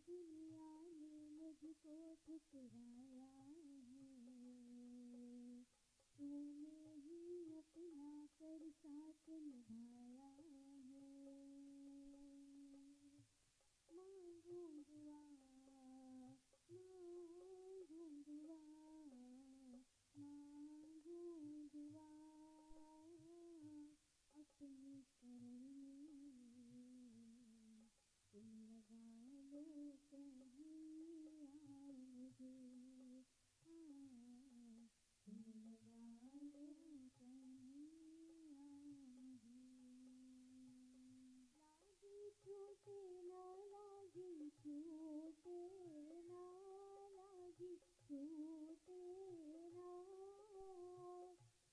दुनिया ने मुझको ठुकराया है, तूने ही अपना कर साथ निभाया है। मांगू दुआ, मांगू दुआ, मांगू दुआ, अपने करम में तुम लगा लो कहीं मुझे, तुम लगा लो कहीं मुझे। लागी छूटे ना लागी छूटे ना, लागी छूटे ना,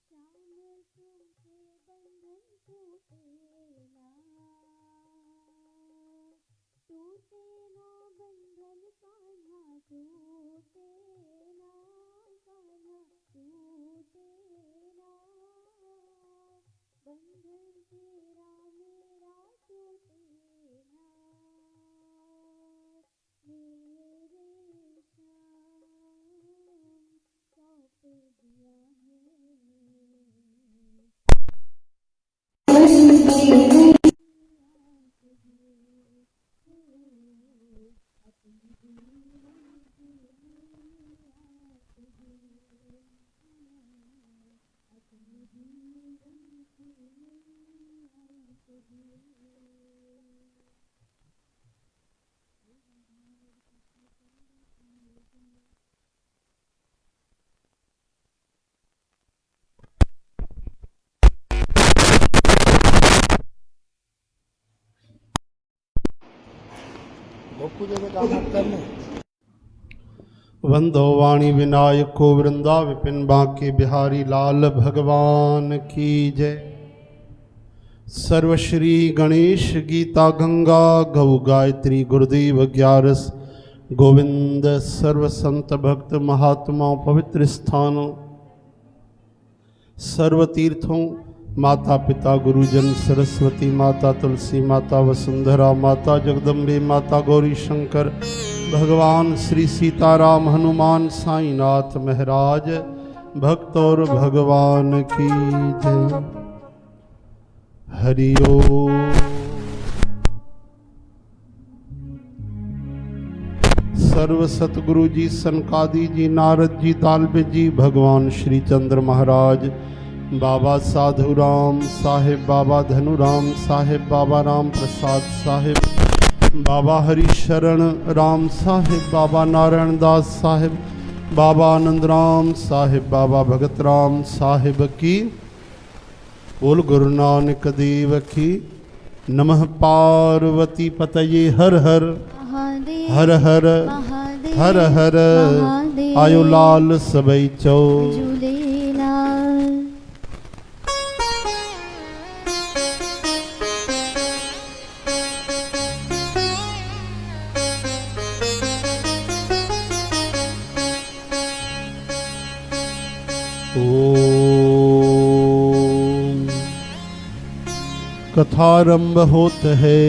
श्याम तुमसे बंधन टूटे ना, टूटे ना बंधन कान्हा, टूटे ना कान्हा, टूटे ना बंधन तेरा मेरा, टूटे ना मेरे श्याम, सौंप दिया है वंदो वाणी विनायको वृंदा विपिन बांके बिहारी लाल भगवान की जय। सर्वश्री गणेश गीता गंगा गौ गायत्री गुरुदेव ग्यारस गोविंद सर्व संत भक्त महात्माओं पवित्र स्थानों सर्व तीर्थों माता पिता गुरुजन सरस्वती माता तुलसी माता वसुंधरा माता जगदम्बे माता गौरी शंकर भगवान श्री सीताराम हनुमान साईनाथ महाराज भक्त और भगवान की जय। हरि ओम। सर्व सतगुरु जी सनकादि जी नारद जी दालबे जी भगवान श्री चंद्र महाराज बाबा साधु राम साहेब बाबा धनुराम साहेब बाबा राम प्रसाद साहेब बाबा हरिशरण राम साहेब बाबा नारायण दास साहेब बाबा आनंद राम साहेब बाबा भगत राम साहेब की बोल गुरु नानक देव की। नमः पार्वती पतये हर हर हर हर हर हर आयो लाल सबई चौ। ओम कथारंभ होत है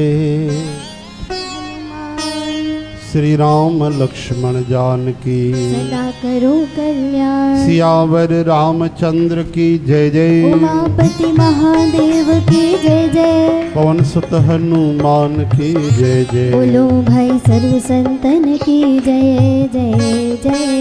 श्री राम लक्ष्मण जानकी सदा करो कल्याण। सियावर रामचंद्र की जय जय। उमापति महादेव की जय जय। पवन सुत हनुमान की जय जय। बोलो भाई सर्व संतन की जय जय जय।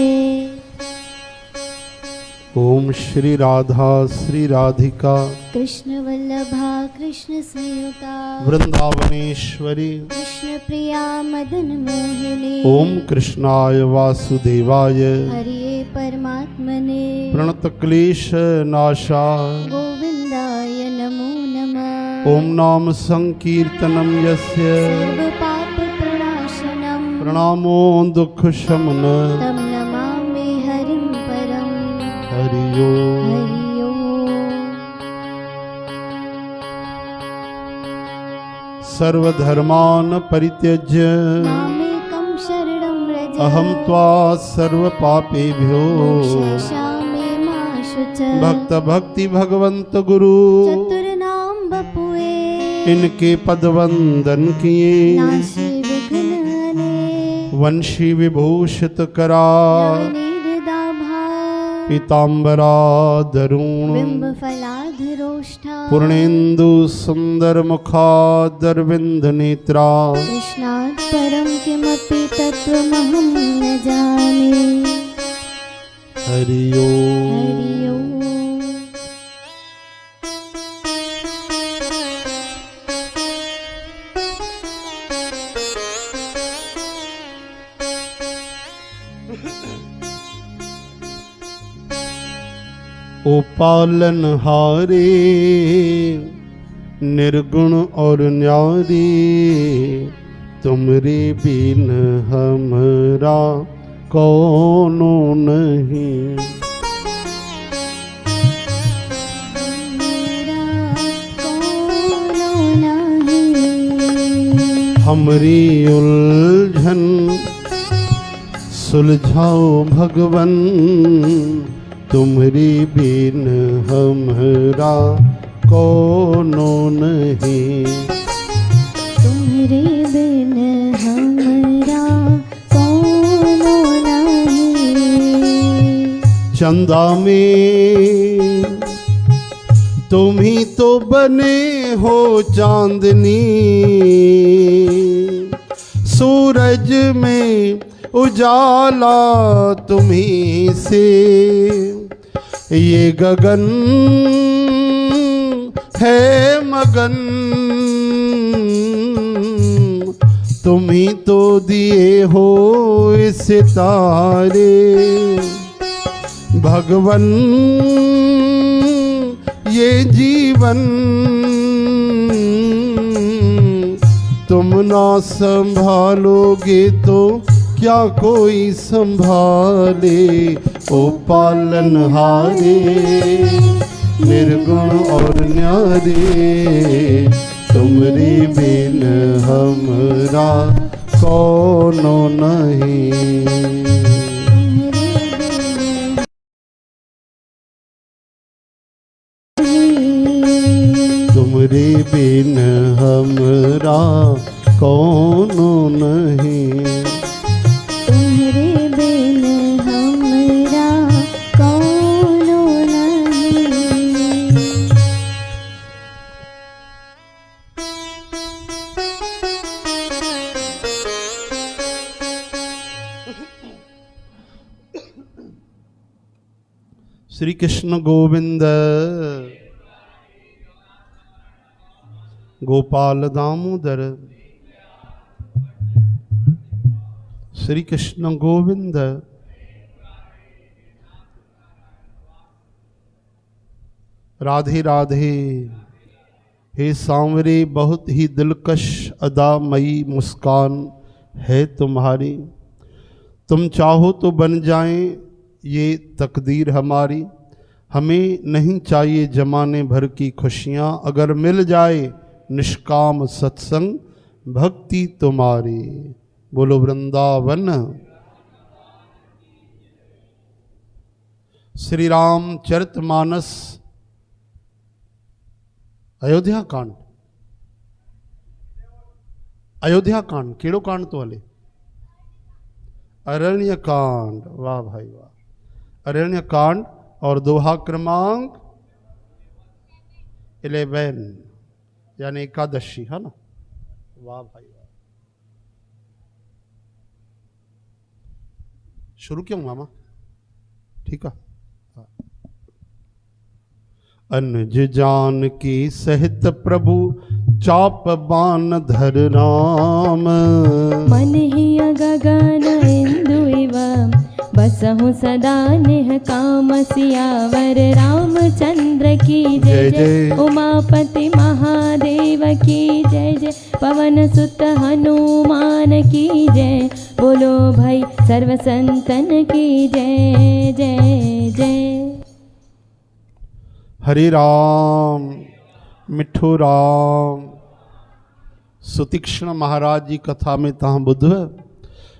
ओम श्री राधा श्री राधिका कृष्ण वल्लभा कृष्ण संयुता वृंदावनेश्वरी कृष्ण प्रिया मदन मोहिनी। ओम कृष्णाय वासुदेवाय हरिये परमात्मने प्रणत क्लेश नाशा गोविंदाय नमो नमः। ओम नाम संकीर्तनम यस्य सर्व पाप प्रणाशनम प्रणामो दुख शमन तम नमामि हरिं परम। हरि ओम। हरि ओम। सर्वधर्मान् परित्यज्य मामेकं शरणं व्रज। अहं त्वा सर्वपापेभ्यो मोक्षयिष्यामि मा शुच। भक्त भक्ति भगवंत गुरु चतुर्नाम बपुए इनके पद वंदन किए नाशे विघ्न अनेक। वंशी विभूषित करा नवनीरदाभा पीताम्बरा दरुण बिंबफलाधरोष्ठा पूर्णेन्दु सुंदर मुखादरविंद नेत्रा कृष्णात् परं किमपि तत्त्वमहं न जाने। हरि ओम। हरि ओम। ओ पालनहारे निर्गुण और न्यारी तुमरे बिन हमरा कौनो नहीं। मेरा कोनो नहीं। हमरी उलझन सुलझाओ भगवन तुमरी बिन हमरा कोनो नहीं। तुम्हारे बिन हमरा कोनो नहीं। चंदा में तुम ही तो बने हो चांदनी सूरज में उजाला तुम्ही से ये गगन है मगन तुम ही तो दिए हो इस तारे भगवन ये जीवन तुम ना संभालोगे तो क्या कोई संभाले। ओ पालनहारे निर्गुण और न्यारे तुमरे बिन हमरा कोनो नहीं। तुमरे बिन हमरा कोनो नहीं। तुम्हारे बिन हमरा कोनो नहीं। श्री कृष्ण गोविंद गोपाल दामोदर श्री कृष्ण गोविंद राधे राधे। हे सांवरे बहुत ही दिलकश अदा मई मुस्कान है तुम्हारी तुम चाहो तो बन जाएं ये तकदीर हमारी। हमें नहीं चाहिए जमाने भर की खुशियाँ अगर मिल जाए निष्काम सत्संग भक्ति तुम्हारी। बोलो वृंदावन। श्री राम चरितमानस अयोध्या कांड। अयोध्या कांड केड़ो कांड तो हले अरण्य कांड। वाह भाई वाह। अरण्य कांड और दोहा क्रमांक 11 यानी एकादशी है ना। वाह भाई वाह। शुरू क्यों मामा? ठीक है। अनुज जान की सहित प्रभु चाप बान धर राम मन ही गगन इंदु एवं बसहु सदा नेह काम सियावर रामचंद्र की जय जय। उमापति महादेव की जय जय। पवन सुत हनुमान की जय। बोलो भाई सर्व संतन की जय जय जय। हरे राम मिठो राम। सुतीक्ष्ण महाराज जी कथा में तहां बुध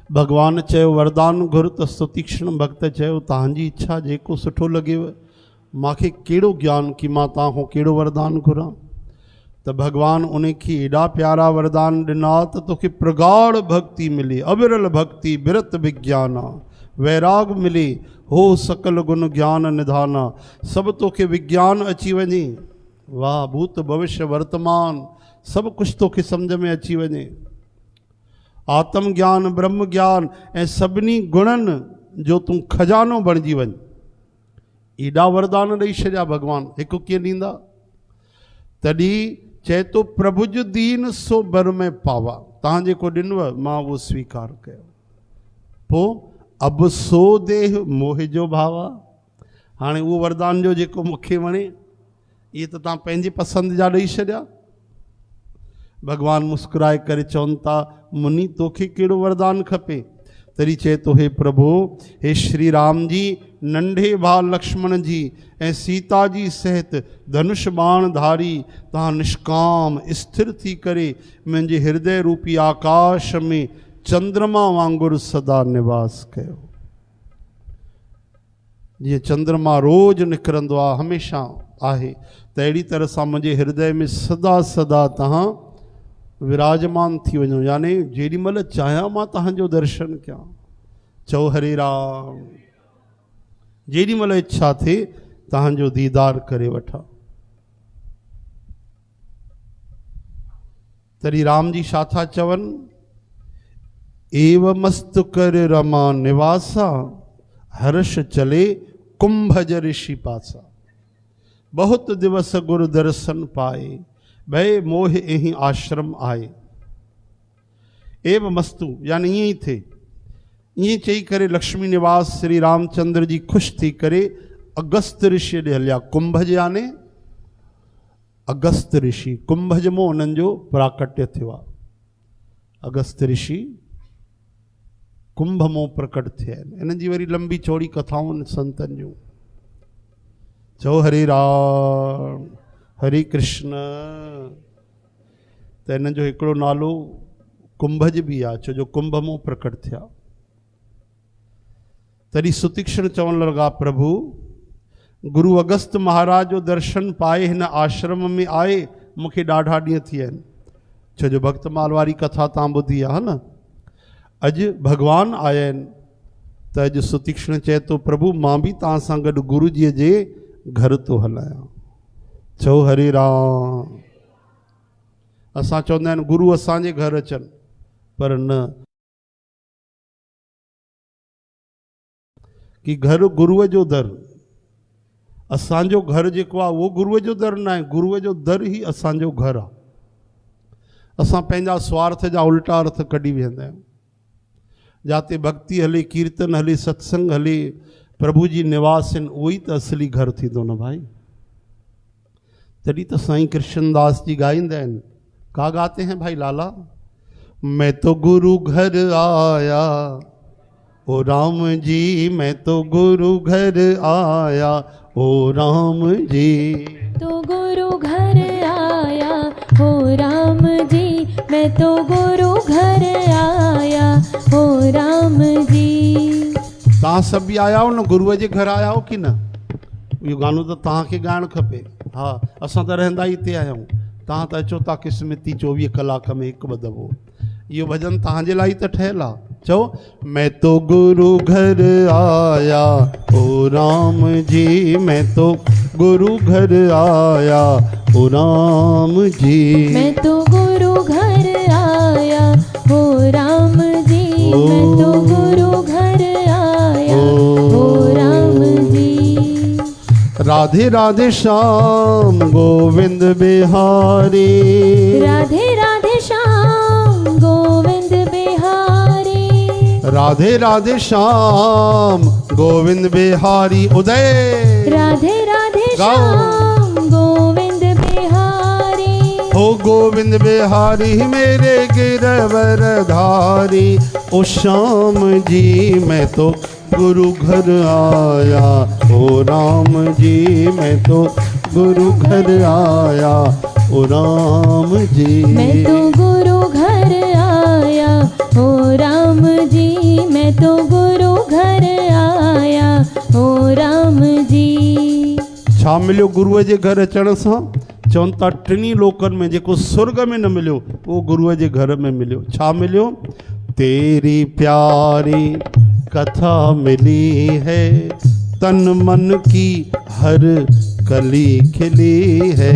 भगवान चयो वरदान घुर त सुतीक्ष्ण भक्त चयो तहांजी इच्छा जेको सुठो लॻेव। मांखे कहिड़ो ज्ञान कि मां तव्हां खां कहिड़ो वरदान घुरां। तो भगवान उन्हें की एडा प्यारा वरदान ॾिना त तोखे प्रगाढ़ भक्ति मिले, अविरल भक्ति बिरत विज्ञाना, वैराग मिले, हो सकल गुण ज्ञान निधाना। सब तोखे विज्ञान अची वञे, वाह, भूत भविष्य वर्तमान सब कुछ तोखे सम्झ में अची वञे। आत्म ज्ञान, ब्रह्म ज्ञान ऐं सभिनी गुणनि जो तूं खजानो बणिजी वञ। एॾा वरदान ॾेई छॾिया भगवान, हिकु कीअं ॾींदा? तॾहिं चए थो प्रभु जो दीन सो बर में पावा, तव्हां जेको ॾिनव मां उहो स्वीकार कयो। पोइ अब सो देह मोह जो भावा, हाणे उहो वरदान जो जेको मूंखे वणे इहे त तव्हां पंहिंजी पसंदि जा ॾेई छॾिया। भगवान मुस्कुराए करे चवनि था, मुनी तोखे कहिड़ो वरदान खपे? तरी चए तो, हे प्रभु, हे श्री राम जी नंढे भाउ लक्ष्मण जी ऐं सीता जी सहित धनुष बाण धारी तव्हां निष्काम स्थिर थी करे मुंहिंजे हृदय रूपी आकाश में चंद्रमा वांगुरु सदा निवास कयो। जीअं चंद्रमा रोज़ निकिरंदो आहे, हमेशह आहे, त अहिड़ी तरह सां मुंहिंजे हृदय में सदा सदा तव्हां विराजमान थी वञो, यानी जेॾी महिल चाहियां मां तव्हांजो दर्शन कयां। चओ हरे राम। जेॾी महिल इच्छा थिए तव्हांजो दीदार करे वठां। तॾहिं राम जी छा था चवनि? एव मस्त कर रमा निवासा, हर्ष चले कुंभज ऋषि पासा। बहुत दिवस गुरु दर्शन पाए, भय मोह यही आश्रम आए। एव मस्तु यानी ईअं ई थे, ईअं चई करे लक्ष्मी निवास श्री रामचंद्र जी ख़ुशि थी करे अगस्त ऋषि ॾे हलिया। कुंभज यानी अगस्त ऋषि, कुंभज मों उन्हनि जो प्राकट्य थियो आहे। अगस्त ऋषि कुंभ मों प्रकट थिया आहिनि। इन्हनि जी वरी लंबी चौड़ी कथाऊं आहिनि संतनि जूं। चओ हरे राम, हरे कृष्ण। त हिन जो हिकिड़ो नालो कुंभज बि आहे, छो जो कुंभ मों प्रकट थिया। तॾहिं सुतीक्षण चवणु लॻा, प्रभु गुरु अगस्त महाराज जो दर्शन पाए हिन आश्रम में आए मूंखे ॾाढा ॾींहं थी विया आहिनि। छो जो भक्तमाल वारी कथा तव्हां ॿुधी आहे न, अॼु भगवान आया आहिनि। त अॼु सुतीक्षण चए थो, प्रभु मां बि तव्हां सां गॾु गुरुजीअ जे घर थो हलायां। चओ हरे राम। असां चवंदा आहिनि गुरु असांजे घर अचनि, पर न, कि घर गुरुअ जो दर। असांजो घर जेको आहे उहो गुरुअ जो दर न आहे, गुरुअ जो दर ई असांजो घर आहे। असां पंहिंजा स्वार्थ जा उल्टा अर्थ कढी वेंदा आहियूं। जाते भक्ति हले, कीर्तन हले, सत्संग हले, प्रभु जी निवास आहिनि, उहो ई त असली घर थींदो न भाई। तॾहिं त साईं कृष्णदास जी ॻाईंदा आहिनि, का गाते हैं भाई लाला? मैं तो गुरु घर आया ओ राम जी, मैं तो गुरु घर आया ओ राम जी। तो गुरु घर आया हो राम जी, मैं तो गुरु घर आया हो राम जी। तव्हां सभु बि आया हो न, गुरुअ जे घर आया हो कि न? इहो गानो त तव्हांखे ॻाइणु खपे। हा, असां त रहंदा ई हिते आहियूं, तव्हां त अचो था क़िस्मती 24 कलाक में हिकु ॿ दफ़ो। इहो भॼन तव्हांजे लाइ त ठहियलु आहे। चओ, मैं तो गुरु घर आया ओ राम जी, मैं तो गुरु घर आया ओ राम जी। मैं तो गुरु घर आया हो राम जी, मैं तो गुरु घर आया हो राम जी। राधे राधे श्याम गोविंद बिहारी, राधे राधे श्याम गोविंद बिहारी, राधे राधे श्याम गोविंद बिहारी। उदय राधे राधे श्याम गोविंद बिहारी, हो गोविंद बिहारी मेरे गिरवर धारी। ओ श्याम जी मैं तो गुरु घर आया ओ राम जी, मैं तो गुरु घर आया ओ राम जी। मैं तो गुरु घर आया ओ राम जी, मैं तो गुरु घर आया ओ राम जी। छा मिलियो गुरुअ जे घर अचण सां? चवनि था टिनी लोकनि में जेको स्वर्ग में न मिलियो उहो गुरुअ जे घर में मिलियो। छा मिलियो? तेरी प्यारी कथा मिली है, तन मन की हर कली खिली है।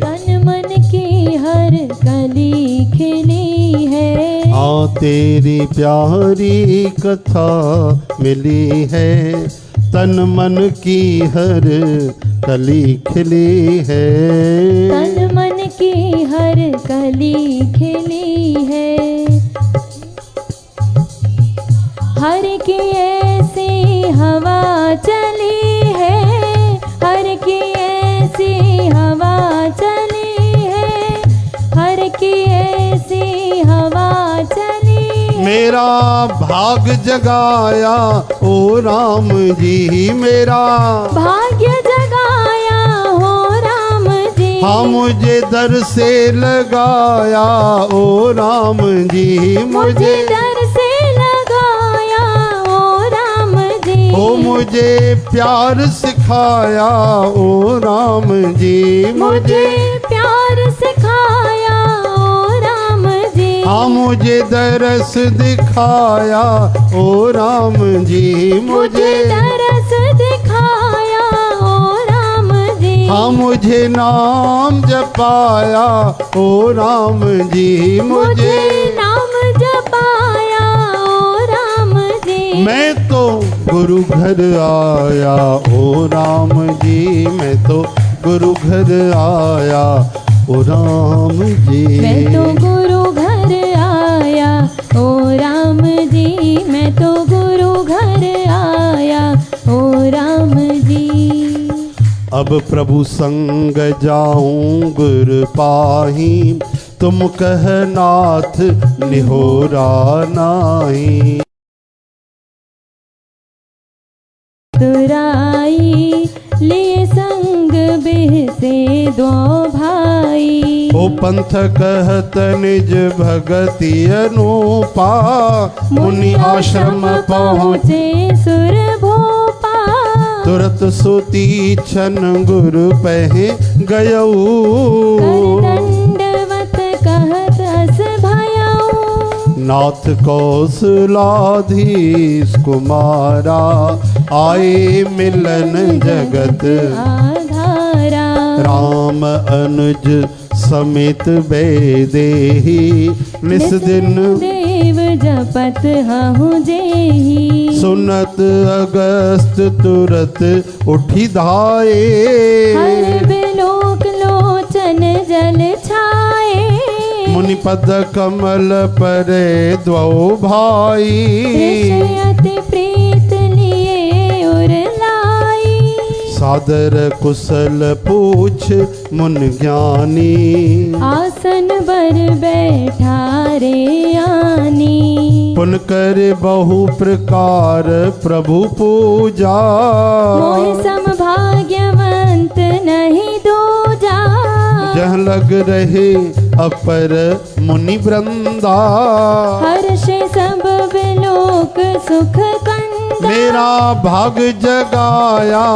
तन मन की हर कली खिली है। हाँ तेरी प्यारी कथा मिली है, तन मन की हर कली खिली है। तन मन की हर कली खिली है। हर की ऐसी हवा चली है, हर की ऐसी हवा चली है, हर की ऐसी हवा चली। मेरा भाग जगाया ओ राम जी, मेरा भाग्य जगाया हो राम जी। हाँ मुझे दर से लगाया ओ राम जी, मुझे दर से लगाया ओ राम जी। ओ मुझे प्यार सिखाया ओ राम जी, मुझे प्यार सिखाया ओ राम जी। हाँ मुझे दरस दिखाया ओ राम जी, मुझे दरस दिखाया ओ राम जी। हाँ मुझे नाम जपाया ओ राम जी, मुझे नाम जपाया ओ राम जी। मैं तो गुरु घर आया ओ राम जी, मैं तो गुरु घर आया ओ राम जी। मैं तो गुरु घर आया ओ राम जी। मैं तो गुरु घर आया ओ राम जी। अब प्रभु संग जाऊं गुर पाही, तुम कह नाथ निहोरा नाही। तुराई लिए संग बिहसे दो भाई। ओ पंथ कहत निज भगति अनुपा, मुनि आश्रम पहुँचे सुर भोपा। तुरत सुती छन गुरु पहे गयऊ। दंडवत कहत अस भयऊ। नाथ कौशलाधीश कुमारा, आए मिलन जगत आधारा। राम अनुज समेत बेदेही, निस दिन देव जपत हहु जेही। सुनत अगस्त तुरत उठी धाये। हर बिलोक लोचन जल छाए। मुनि पद कमल परे द्वौ भाई। ऋषयति प्रीत लिए उर लाई। सादर कुशल पूछ मुन ज्ञानी, आसन बर बैठा रे आनी। पुन कर बहु प्रकार प्रभु पूजा। मोहि सम भाग्यवंत नहीं दूजा। जह लग रहे अपर मुनि वृंदा। हर्ष सब बिलोक सुख कंदा। मेरा भाग जगाया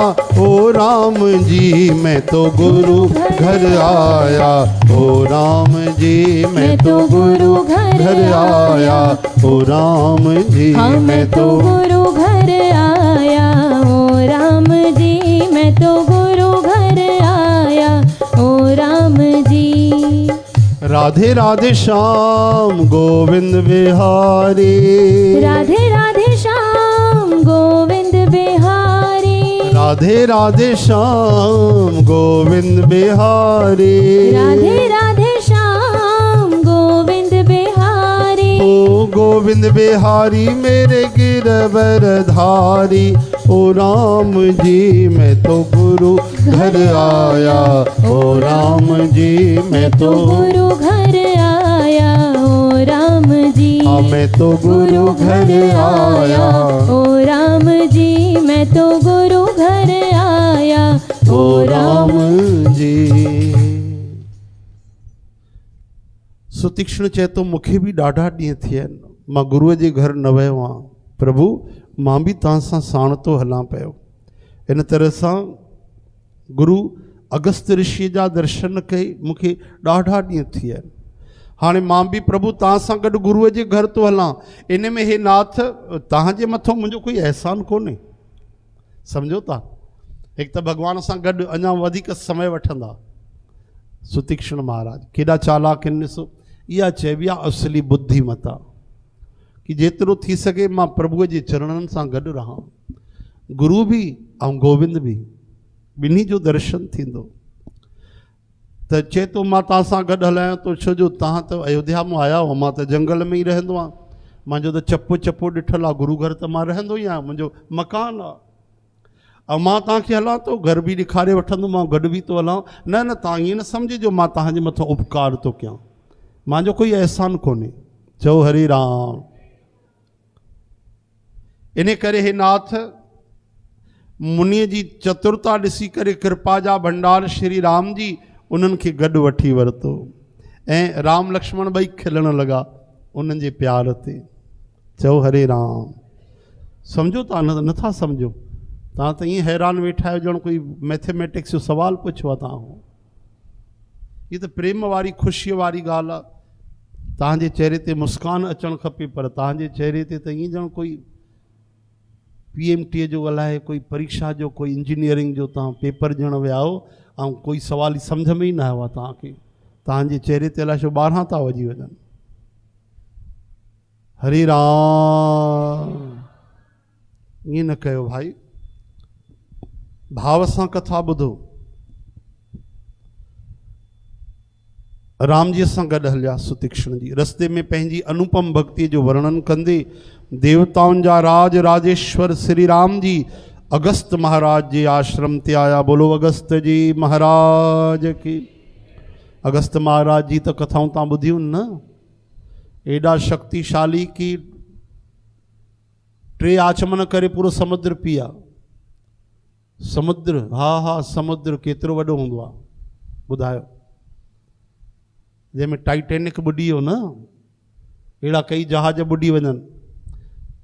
ओ राम जी, मैं तो गुरु घर आया ओ राम जी, मैं तो गुरु घर आया ओ राम जी। हाँ मैं तो गुरु घर आया ओ राम जी। मैं तो गुरु घर आया ओ राम जी। राधे राधे श्याम गोविंद बिहारी। राधे राधे श्याम गोविंद बिहारी। राधे राधे श्याम गोविंद बिहारी। राधे राधे श्याम गोविंद बिहारी। ओ गोविंद बिहारी मेरे गिरवर धारी। ओ राम जी मैं तो गुरु घर आया ओ राम जी, मैं तो गुरु घर आया ओ राम जी। हाँ मैं तो गुरु घर आया ओ राम जी। मैं तो गुरु घर आया ओ राम जी। सुतीक्ष्ण चए तो मूंखे बि ॾाढा ॾींहं थिया आहिनि, मां गुरूअ जे घर न वियो आहियां। प्रभु मां बि तव्हां सां साण थो हलां पियो। इन तरह सां गुरु अगस्त ऋषि जा दर्शन कई मूंखे ॾाढा ॾींहं थी विया आहिनि। हाणे मां बि प्रभु तव्हां सां गॾु गुरुअ जे घर थो हलां, इन में हे नाथ तव्हांजे मथां मुंहिंजो कोई अहसान कोन्हे। सम्झो था, हिकु त भॻवान सां गॾु अञा वधीक समय वठंदा। सुतीक्षण महाराज केॾा चालाक आहिनि ॾिसो। इहा चइबी आहे असली बुद्धिमता, कि जेतिरो थी सघे मां प्रभुअ जे चरणनि सां गॾु रहां। गुरु बि ऐं गोविंद बि, ॿिन्ही जो दर्शन थींदो। त चए थो मां तव्हां सां गॾु हलायां थो, छो जो तव्हां त अयोध्या मां आया हो, मां त जंगल में ई रहंदो आहियां। मुंहिंजो त चपो चपो ॾिठल आहे, गुरू घर त मां रहंदो ई आहियां, मुंहिंजो मकान आहे। ऐं मां तव्हांखे हलां थो, घर बि ॾेखारे वठंदोमांव, गॾु बि थो हलां। न तव्हां ईअं न सम्झिजो मां तव्हांजे मथां उपकार थो कयां, मुंहिंजो कोई अहसान कोन्हे। चओ हरे राम। इन करे हे नाथ मुनीअ जी चतुरता ॾिसी करे कृपा जा भंडार श्री राम जी उन्हनि खे गॾु वठी वरितो ऐं राम लक्ष्मण ॿई खिलण लॻा उन्हनि जे प्यार ते। चओ हरे राम। सम्झो था नथा सम्झो? तव्हां त ईअं हैरान वेठा आहियो ॼण कोई मैथमेटिक्स जो सुवालु पुछो आहे तव्हां। हीअ त प्रेम वारी ख़ुशीअ वारी ॻाल्हि आहे। तव्हांजे चेहरे ते मुस्कान अचणु खपे, पर तव्हांजे चेहरे ते त ईअं ॼण कोई PMT जो अलाए कोई परीक्षा जो, कोई इंजीनियरिंग जो तव्हां पेपर ॾियणु विया हो ऐं कोई सवाल ई सम्झ में ई न आयो आहे तव्हांखे। तव्हांजे चेहरे ते अलाए छो 12 था वॼी वञनि। हरे राम। ईअं न कयो भाई, भाव सां कथा ॿुधो। राम जी सां गॾु हलिया सुतीक्षण जी। रस्ते में पंहिंजी अनुपम भक्ति जो वर्णन कंदे देवताउनि जा राज राजेश्वर श्री राम जी अगस्त महाराज जे आश्रम ते आया। बोलो अगस्त जी महाराज की। अगस्त महाराज जी त कथाऊं तव्हां ॿुधियूं न, एॾा शक्तिशाली की 3 आचमन करे पूरो समुद्र पिया। समुद्र, हा समुद्र केतिरो वॾो हूंदो आहे ॿुधायो। जंहिंमें टाइटेनिक ॿुॾी वियो न, अहिड़ा कई जहाज ॿुॾी वञनि।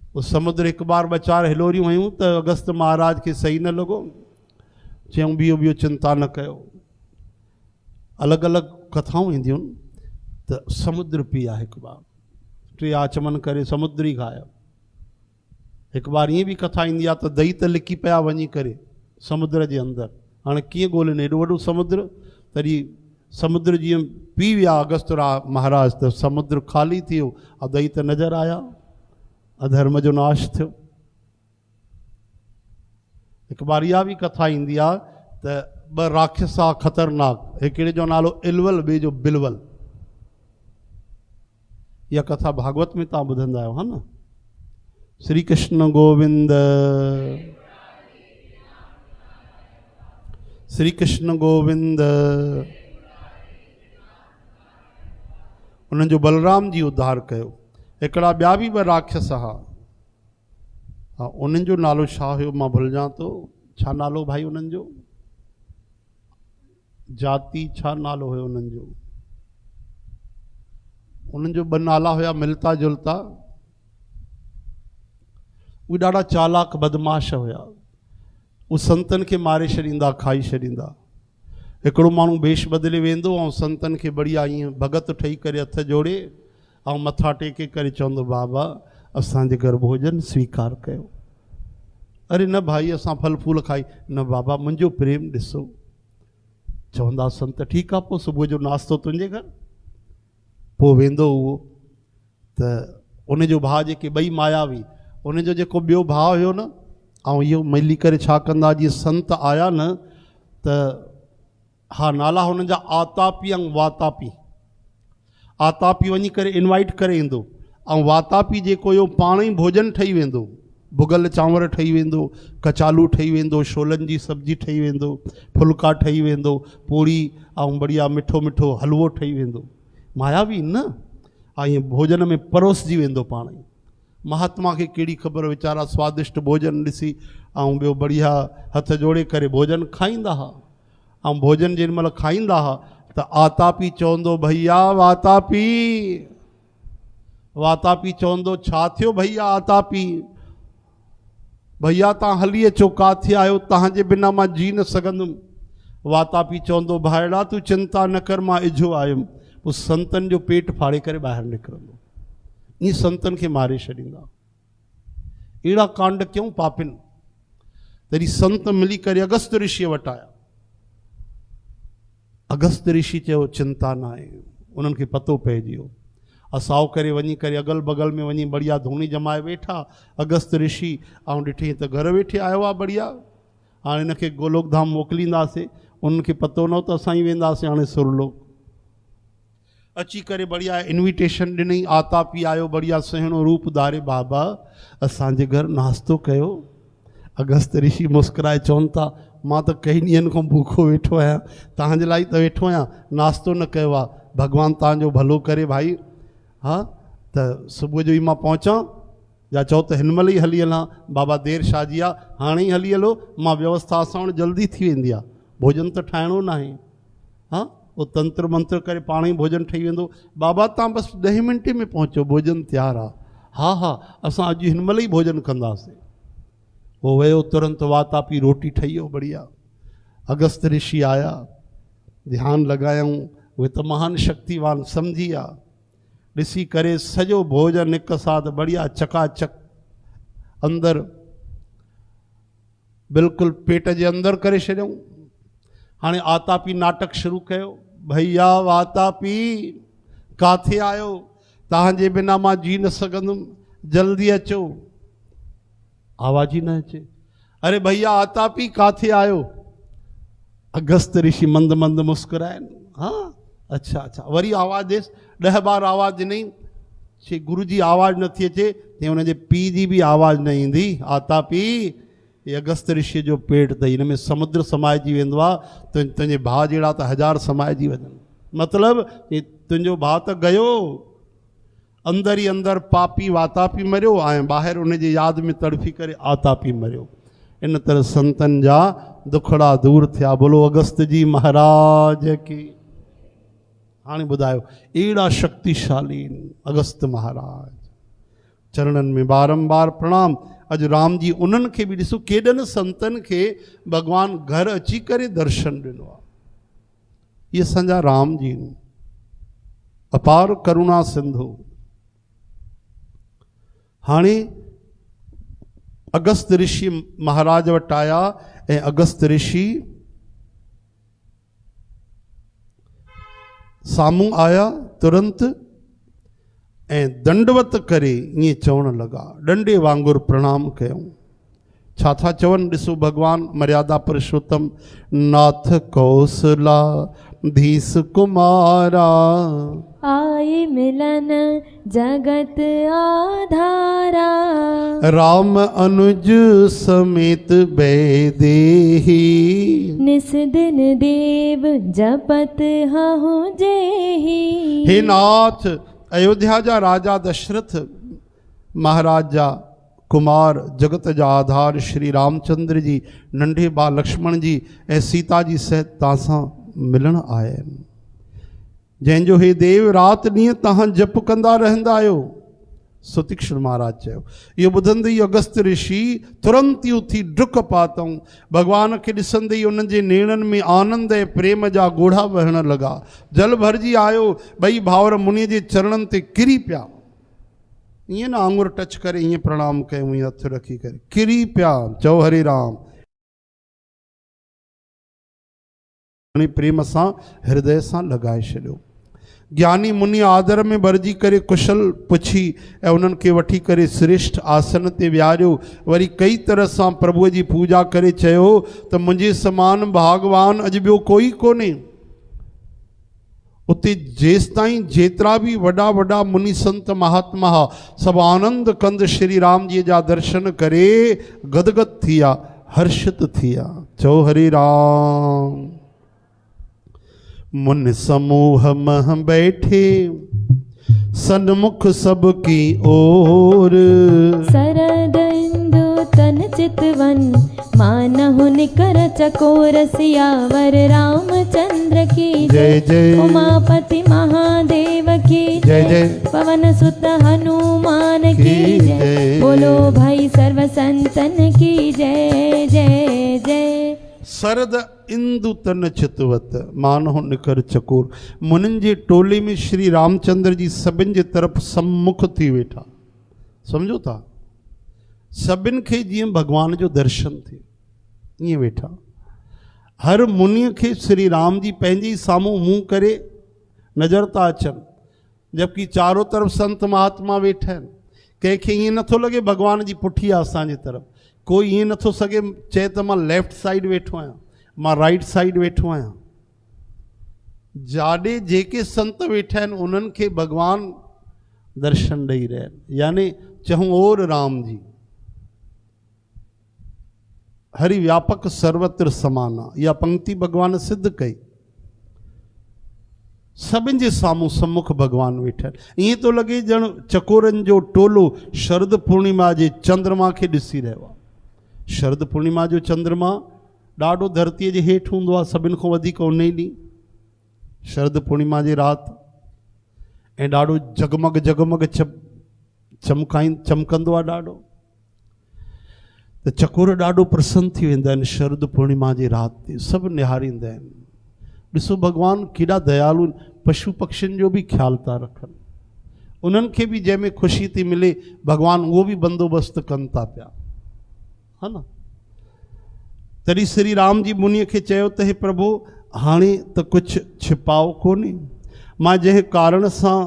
उहो समुद्र हिकु बार ॿ 4 हिलोरियूं हयूं त अगस्त महाराज खे सही न लॻो। चयूं ॿियो चिंता न कयो। अलॻि अलॻि कथाऊं ईंदियूं त समुद्र पिया हिकु बार, 3 आचमन करे समुद्र ई गायब। हिकु बार ईअं बि कथा ईंदी आहे त दही त लिकी पिया वञी करे समुद्र जे अंदरि। हाणे कीअं ॻोल्हनि एॾो वॾो समुद्र, तॾहिं समुद्र जीअं पी विया अगस्त महाराज त समुद्र ख़ाली थी वियो, ऐं दही त नज़र आया। अधर्म जो नाश थियो। हिकु बार इहा बि कथा ईंदी आहे त 2 राक्षस आहे ख़तरनाक, हिकिड़े जो नालो इलवल, ॿिए जो बिलवल। इहा कथा भागवत में तव्हां ॿुधंदा आहियो, हा न। श्री कृष्ण गोविंद, श्री कृष्ण गोविंद। उन्हनि जो बलराम जी उद्धार कयो। हिकिड़ा ॿिया बि 2 राक्षस हुआ। हा, उन्हनि जो नालो छा हुयो मां भुलिजां थो। छा नालो भाई उन्हनि जो? जाति छा नालो हुयो उन्हनि जो? उन्हनि जो 2 नाला हुया मिलता जुलता। उहे ॾाढा चालाक बदमाश हुया। उहे संतनि खे मारे छॾींदा, खाई छॾींदा। हिकिड़ो माण्हू वेश बदिले वेंदो ऐं संतनि खे बढ़िया ईअं भगत ठही करे हथ जोड़े ऐं मथा टेके करे चवंदो, बाबा असांजे घर भोजन स्वीकार कयो। अरे न भाई असां फल फूल खाई, न बाबा मुंहिंजो प्रेम ॾिसो। चवंदा संत ठीकु आहे, पोइ सुबुह जो नाश्तो तुंहिंजे घर। पोइ वेंदो उहो त उनजो भाउ, जेके 2 मायावी, उनजो जेको ॿियो भाउ हुयो न, ऐं इहो मिली करे छा कंदा, जीअं संत आया न त हा नाला हुननि जा आतापी ऐं वातापी। आतापी वञी करे इनवाइट करे ईंदो, ऐं वातापी जेको हुयो पाण ई भोजन ठही वेंदो। भुगल चांवर ठही वेंदो, कचालू ठही वेंदो, छोलनि जी सब्जी ठही वेंदो, फुल्का ठही वेंदो, पूड़ी ऐं बढ़िया मिठो मिठो हलवो ठही वेंदो। मायावी न, ऐं भोजन में परोसजी वेंदो पाण ई। महात्मा खे कहिड़ी ख़बर, वीचारा स्वादिष्ट भोजन ॾिसी ऐं ॿियो बढ़िया हथ जोड़े करे भोजन खाईंदा हुआ। ऐं भोजन जेॾी महिल खाईंदा हुआ त आतापी चवंदो, भैया वातापी। वातापी चवंदो, छा थियो भैया आतापी? भैया तव्हां हली अचो, काथे आहियो? तव्हांजे बिना मां जी न सघंदुमि। वातापी चवंदो भाइड़ा तूं चिंता न कर मां इझो आयुमि, पोइ संतनि जो पेट फाड़े करे ॿाहिरि निकिरंदो, ईअं संतनि खे मारे छॾींदा। अहिड़ा कांड क्यों पापिन? तॾहिं संत मिली करे अगस्त ऋषि वटि आया। अगस्त ऋषि चयो चिंता न आहे, उन्हनि खे पतो पइजी वियो। असाओ करे वञी करे अगल बगल में वञी बढ़िया धूणी जमाए वेठा। अगस्त ऋषि ऐं ॾिठई त घर वेठे आयो आहे बढ़िया, हाणे हिनखे गोलोक धाम मोकिलींदासीं। उन्हनि खे पतो न हो त असां ई वेंदासीं हाणे सुरलोक। अची करे बढ़िया इन्विटेशन ॾिनई, आतापी आयो बढ़िया सुहिणो रूप धारे, बाबा असांजे घर नाश्तो कयो। अगस्त ऋषि मुस्कुराए चवनि था मां त कई ॾींहंनि खां भूखो वेठो आहियां, तव्हांजे लाइ त वेठो आहियां, नाश्तो न कयो आहे। भॻवानु तव्हांजो भलो करे भाई। हा त सुबुह जो ई मां पहुचां या चओ त हिन महिल ई हली हलां? बाबा देरि छाजी आहे, हाणे ई हली हलो, मां व्यवस्था असां वटि जल्दी थी वेंदी आहे, भोजन त ठाहिणो न आहे। हा उहो तंत्र मंत्र करे पाण ई भोजन ठही वेंदो। बाबा तव्हां बसि 10 मिंटे में पहुचो, भोजन तयारु आहे। हा हा असां अॼु हिन महिल ई भोजन कंदासीं। वो वियो, तुरंत वातापी रोटी ठही वियो बढ़िया। अगस्त ऋषि आया, ध्यानु लॻायूं, उहे त महान शक्तिवान सम्झी विया। ॾिसी करे सॼो भोजन हिकु साथ बढ़िया चकाचक अंदरि बिल्कुलु पेट जे अंदरि करे छॾियऊं। हाणे आतापी नाटक शुरू कयो, भैया वातापी काथे आयो, तव्हांजे बिना मां जी न सघंदुमि, जल्दी अचो। आवाज़ ही न अचे। अरे भैया आतापी काथे आयो? अगस्त ऋषि मंद मंद मुस्कुराइनि। हाँ अच्छा अच्छा, वरी आवाज़ ॾेसि, 10 बार आवाज़ ॾिनई। छे गुरु जी आवाज़ नथी अचे, ते हुनजे पीउ जी बि आवाज़ न ईंदी। आतापी ये अगस्त ऋषि जो पेट त हिन में समुद्र समाइजी वेंदो आहे, तुंहिंजे भाउ जहिड़ा त 1000 समाइजी वञनि। मतिलबु तुंहिंजो भाउ त गयो, अंदर ही अंदर पापी वातापी मरियो, ऐं ॿाहिरि उनजे यादि में तड़फी करे आतापी मरियो। इन तरह संतनि जा दुखड़ा दूर थिया। बोलो अगस्त जी महाराज की। हाणे ॿुधायो, अहिड़ा शक्तिशाली अगस्त महाराज, चरणनि में बारंबार प्रणाम। अॼु राम जी उन्हनि खे बि ॾिसो, केॾनि संतनि खे भॻवानु घर अची करे दर्शन ॾिनो आहे। इहे असांजा राम जी अपार करुणा सिंधु। हाणे अगस्त ऋषि महाराज वटि आया ऐं अगस्त ऋषि साम्हूं आया तुरंत ऐं दंडवत करे ईअं चवणु लॻा, डंडे वांगुरु प्रणाम कयूं। छा था चवनि? ॾिसो भॻवानु मर्यादा पुरुषोत्तम, नाथ कौसला धीस कुमारा, आए मिलन जगत आधारा, राम अनुज समेत बैदेही, निस दिन देव जपत हहु जेही। हे नाथ, अयोध्या जा राजा दशरथ महाराज जा कुमार, जगत जा आधार श्री रामचंद्र जी, नंढे बा लक्ष्मण जी ऐं सीता जी सहित तव्हां सां मिलण आया आहिनि। जंहिंजो हे देव राति ॾींहं तव्हां जप कंदा रहंदा आहियो। सुतीक्षण महाराज चयो। इहो ॿुधंदे ई अगस्त ऋषि तुरंत ई उथी डुक पातऊं। भॻवान खे ॾिसंदे ई उन्हनि जे नेणनि में आनंद ऐं प्रेम जा ॻोढ़ा वहण लॻा। जल भरिजी आयो। ॿई भाउर मुनीअ जे चरणनि ते किरी पिया। ईअं न आङुर टच करे ईअं प्रणाम कयूं, ईअं हथ रखी करे किरी पिया। चओ हरे राम। प्रेम सां हृदय सां लॻाए छॾियो। ज्ञानी मुनि आदर में भरिजी करे कुशल पुछी ऐं उन्हनि खे वठी करे श्रेष्ठ आसन ते विहारियो। वरी कई तरह सां प्रभुअ जी पूजा करे चयो त मुंहिंजे समान भागवान अॼु ॿियो कोई कोन्हे। उते जेसि ताईं जेतिरा बि वॾा वॾा मुनि संत महात्मा सभु आनंद कंद श्री राम जी जा दर्शन करे गदगद थी विया, हर्षित थी विया। चओ हरे राम। मुन समूह मह बैठे सन्मुख सबकी ओर, सरद इंदु तन चितवन मानहु निकर चकोर। सियावर रामचंद्र की जय जय। उमापति महादेव की जय जय। पवन सुत हनुमान की जय। बोलो भाई सर्व संतन की जय जय जय। सरद इंदु तन चितवत मानो निकर चकोर। मुनिन जे टोले में श्री रामचंद्र जी सभिन जे तरफ सम्मुख थी वेठा। समझो था, सभिन खे जीअं भगवान जो दर्शन थे ईअं वेठा। हर मुनीअ खे श्री राम जी पंहिंजे साम्हूं मुंहुं करे नज़र था अचनि, जबकि चारों तरफ़ संत महात्मा वेठा आहिनि। कंहिंखे ईअं नथो लॻे भगवान जी पुठी आहे असांजे तरफ़। कोई ईअं नथो सघे चए त मां लेफ्ट साइड वेठो आहियां, मां राइट साइड वेठो आहियां। जाॾे जेके संत वेठा आहिनि उन्हनि खे भगवान दर्शन ॾेई रहिया आहिनि। यानी चऊं और राम जी हरि व्यापक सर्वत्र समाना। इहा पंक्ति भगवान सिद्ध कई। सभिनि जे साम्हूं सम्मुख भगवान वेठा आहिनि। ईअं थो लॻे ॼण चकोरनि जो टोलो शरद पूर्णिमा जे चंद्रमा खे ॾिसी रहियो आहे। शरद पूर्णिमा जो चंद्रमा ॾाढो धरतीअ जे हेठि हूंदो आहे, सभिनि खां वधीक उन ई ॾींहुं शरद पूर्णिमा जी राति, ऐं ॾाढो जगमग जगमग चमकंदो आहे ॾाढो। त चकोर ॾाढो प्रसन्न थी वेंदा आहिनि शरद पूर्णिमा जी राति ते, सभु निहारींदा आहिनि। ॾिसो भगवान केॾा दयालु आहिनि, पशु पक्षियुनि जो बि ख़्यालु था रखनि। उन्हनि खे बि जंहिंमें ख़ुशी थी मिले भगवान उहो बि बंदोबस्तु कनि था पिया, हा न। तॾहिं श्री राम जी मुनीअ खे चयो त हे प्रभु हाणे त कुझु छिपाओ कोन्हे, मां जंहिं कारण सां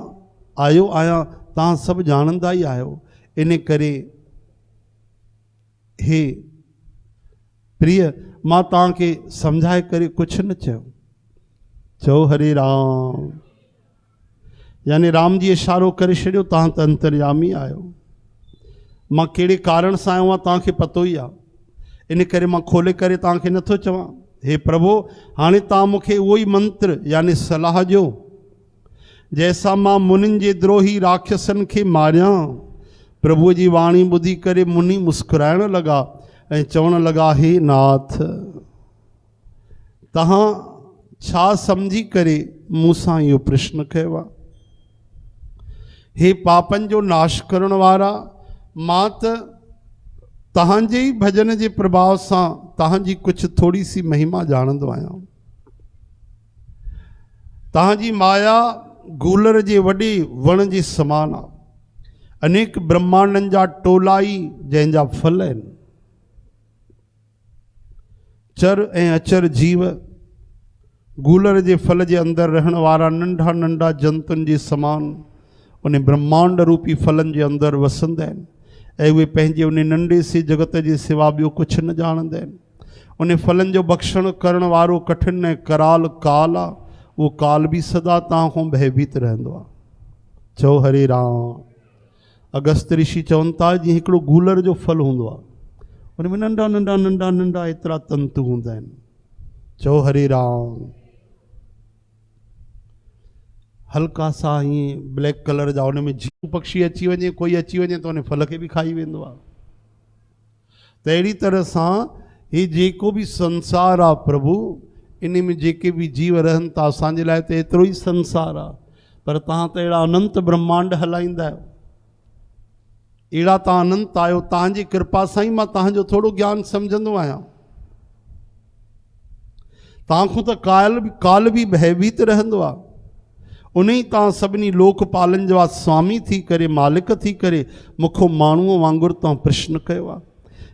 आयो आहियां तव्हां सभु ॼाणंदा ई आहियो। इन करे हे प्रिय मां तव्हांखे सम्झाए करे कुझु न चयो। चओ हरे राम। यानी राम जी इशारो करे छॾियो, तव्हां त अंतर्यामी आहियो। मां कहिड़े कारण सां आयो आहियां तव्हांखे पतो ई आहे। इन करे मां खोले करे तव्हांखे नथो चवां। हे प्रभु हाणे तव्हां मूंखे उहो ई मंत्र यानी सलाह ॾियो जंहिंसां मां मुनिनि जे द्रोही राक्षसनि खे मारियां। प्रभुअ जी वाणी ॿुधी करे मुनि मुस्कुराइण लॻा ऐं चवण लॻा, हे नाथ तव्हां छा सम्झी करे मूंसां इहो प्रश्न कयो आहे? हे पापनि जो नाश करण वारा, मां त तव्हांजे ई भॼन जे प्रभाव सां तव्हांजी कुझु थोरी सी महिमा ॼाणंदो आहियां। तव्हांजी माया गूलर जे वॾे वण जे समान आहे। अनेक ब्रह्मांडनि जा टोला ई जंहिंजा फल आहिनि। चर ऐं अचर जीव गूलर जे फल जे अंदरि रहण वारा नंढा नंढा जंतुनि जे समान उन ब्रह्मांड रूपी फलनि जे अंदरि वसंदा आहिनि ऐं उहे पंहिंजे उन नंढे से जगत जे सिवा ॿियो कुझु न ॼाणंदा आहिनि। उन फलनि जो भक्षण करण वारो कठिन ऐं कराल काल आहे। उहो काल बि सदा तव्हां खां भयभीत रहंदो आहे। चओ हरे राम। अगस्त ऋषि चवनि था जीअं हिकिड़ो गूलर जो फल हूंदो आहे, उन में नंढा नंढा नंढा नंढा एतिरा तंतु हूंदा आहिनि। चओ हरे राम। हल्का सा ईअं ब्लैक कलर जा, उन में जीव पक्षी अची वञे, कोई अची वञे त उन फल खे बि खाई वेंदो आहे। त अहिड़ी तरह सां हे जेको बि संसार आहे प्रभु, इन में जेके बि जीव रहनि था असांजे लाइ त एतिरो ई संसार आहे। पर तव्हां त अहिड़ा अनंत ब्रह्मांड हलाईंदा आहियो, अहिड़ा तव्हां अनंत आहियो। तव्हांजी कृपा सां ई मां तव्हांजो थोरो ज्ञान सम्झंदो आहियां। तव्हां खां त काल बि भयभीत रहंदो आहे। उन ई तव्हां सभिनी लोकपालनि जा स्वामी थी करे, मालिक थी करे मूंखों माण्हूअ वांगुरु तव्हां प्रश्न कयो आहे।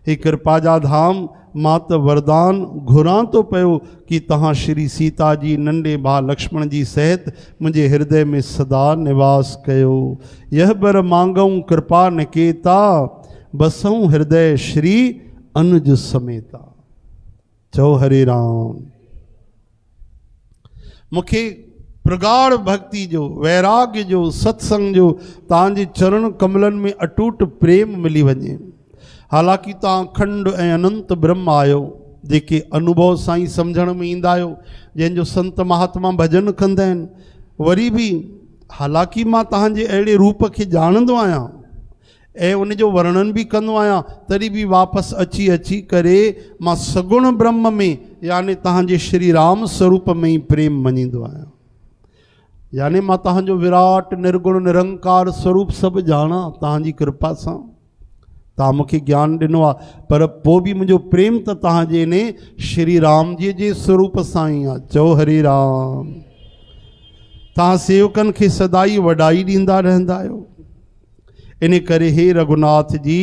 हे कृपा जा धाम, मां त वरदान घुरां थो पियो कि तव्हां श्री सीता जी नंढे भाउ लक्ष्मण जी सहित मुंहिंजे हृदय में सदा निवास कयो। यह बर मांगऊं कृपा निकेता, बसऊं हृदय श्री अनुज समेता। चओ हरे राम। मूंखे प्रगाढ़ भक्ति जो, वैराग्य जो, सत्संग जो, तव्हांजे चरण कमलनि में अटूट प्रेम मिली वञे। हालांकि तव्हां अखंड ऐं अनंत ब्रह्म आहियो, जेके अनुभव सां ई सम्झण में ईंदा आहियो, जंहिंजो संत महात्मा भजन कंदा आहिनि। वरी बि हालांकि मां तव्हांजे अहिड़े रूप खे ॼाणंदो आहियां ऐं उनजो वर्णन बि कंदो आहियां, तॾहिं बि वापसि अची अची करे मां सगुण ब्रह्म में यानी तव्हांजे श्री राम स्वरूप में ई प्रेम मञींदो आहियां। यानी मां तव्हांजो विराट निर्गुण निरंकार स्वरूप सभु ॼाणा तव्हांजी कृपा सां। तव्हां मूंखे ज्ञान ॾिनो आहे, पर पोइ बि मुंहिंजो प्रेम त तव्हांजे इन श्री राम जी जे स्वरूप सां ई आहे। चओ हरे राम। तव्हां सेवकनि खे सदाई वॾाई ॾींदा रहंदा आहियो। इन करे हे रघुनाथ जी,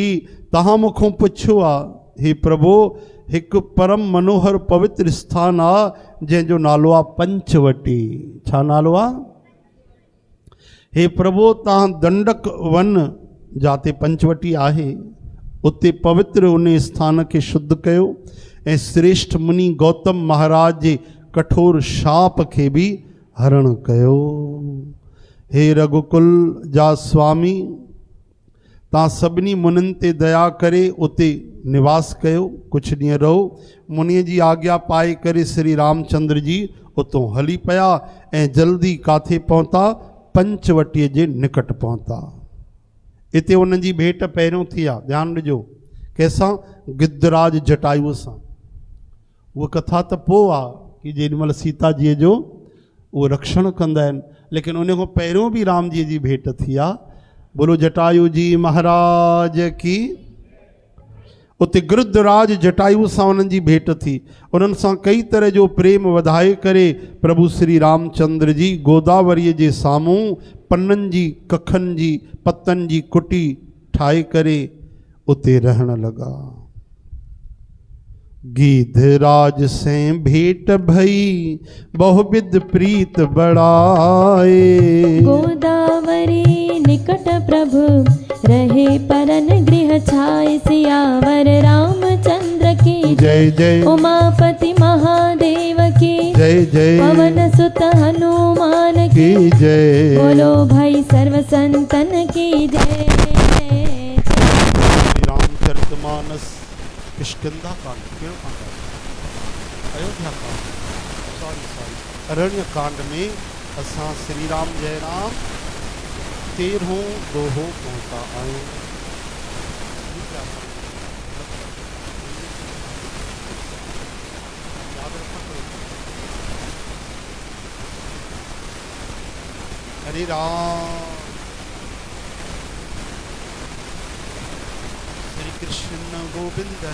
तव्हां मूंखों पुछियो आहे, हे प्रभु, हिकु परम मनोहर पवित्र स्थान आहे जंहिंजो नालो आहे पंचवटी। छा नालो आहे? हे प्रभु, तव्हां दंडक वन जाते पंचवटी आहे उते पवित्र उन स्थान खे शुद्ध कयो ऐं श्रेष्ठ मुनि गौतम महाराज जे कठोर शाप खे बि हरण कयो। हे रघुकुल जा स्वामी, तव्हां सभिनी मुनिनि ते दया करे उते निवास कयो, कुझु ॾींहं रहो। मुनीअ जी आज्ञा पाए करे श्री रामचंद्र जी उतों हली पिया ऐं जल्दी काथे पहुता? पंचवटीअ जे निकट पहुता। इते उन्हनि जी भेट पहिरियों थी आहे, ध्यानु ॾिजो। कंहिंसां? गिद्धराज जटायुअ सां। उहा कथा त पोइ आहे कि जेॾीमहिल सीता जीअ जो उहो रक्षण कंदा आहिनि, लेकिन उन खां पहिरियों बि राम जी जी भेट थी आहे। बोलो जटायु जी महाराज की। उते गिद्धराज जटायु सां उन्हनि जी भेट थी। उन्हनि सां कई तरह जो प्रेम वधाए करे प्रभु श्री रामचंद्र जी गोदावरीअ जे साम्हूं पननि जी कखनि जी पतनि जी कुटी ठाहे करे उते रहण लॻा। गिद्धराज से भेट भई बहुविध प्रीत बढ़ाए। गोदावरी निकट प्रभु रहे परन गृह छाए। सियावर रामचंद्र की जय जय। उमापति महादेव की जय जय। पवन सुत हनुमान की जय। बोलो भाई सर्व संतन की जय। रामचरितमानस किष्किंधा कांड, कहिड़ो कांड आहे? अयोध्या कांड, सॉरी अरण्य कांड में असां श्री राम जय राम 13हों दोहो पहुता आहियूं। हरे राम। श्री कृष्ण गोविंद।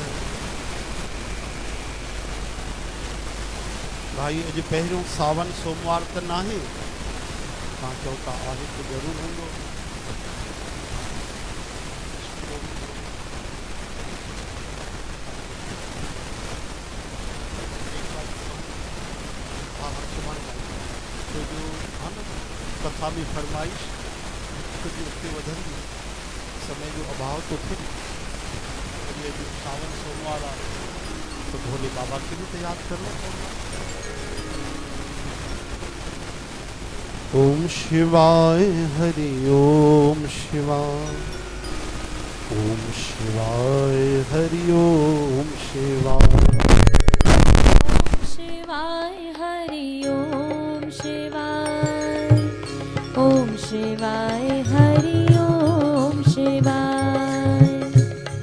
भाई अॼु पहिरियों सावन सोमवार त नाहे, तव्हां चओ था आहे त ज़रूरु हूंदो। कथा में फरमाइश कुझु उते वधंदी, समय जो अभाव तो थे। अॼु सावन सोमवार आहे तो भोले बाबा खे बि त यादि करिणो पवंदो। ओम शिवाय हरि ओम शिवाय। ओम शिवाय हरि ओम शिवाय। ओम शिवाय हरि ओम शिवाय। ओम शिवाय हरि ओम शिवाय।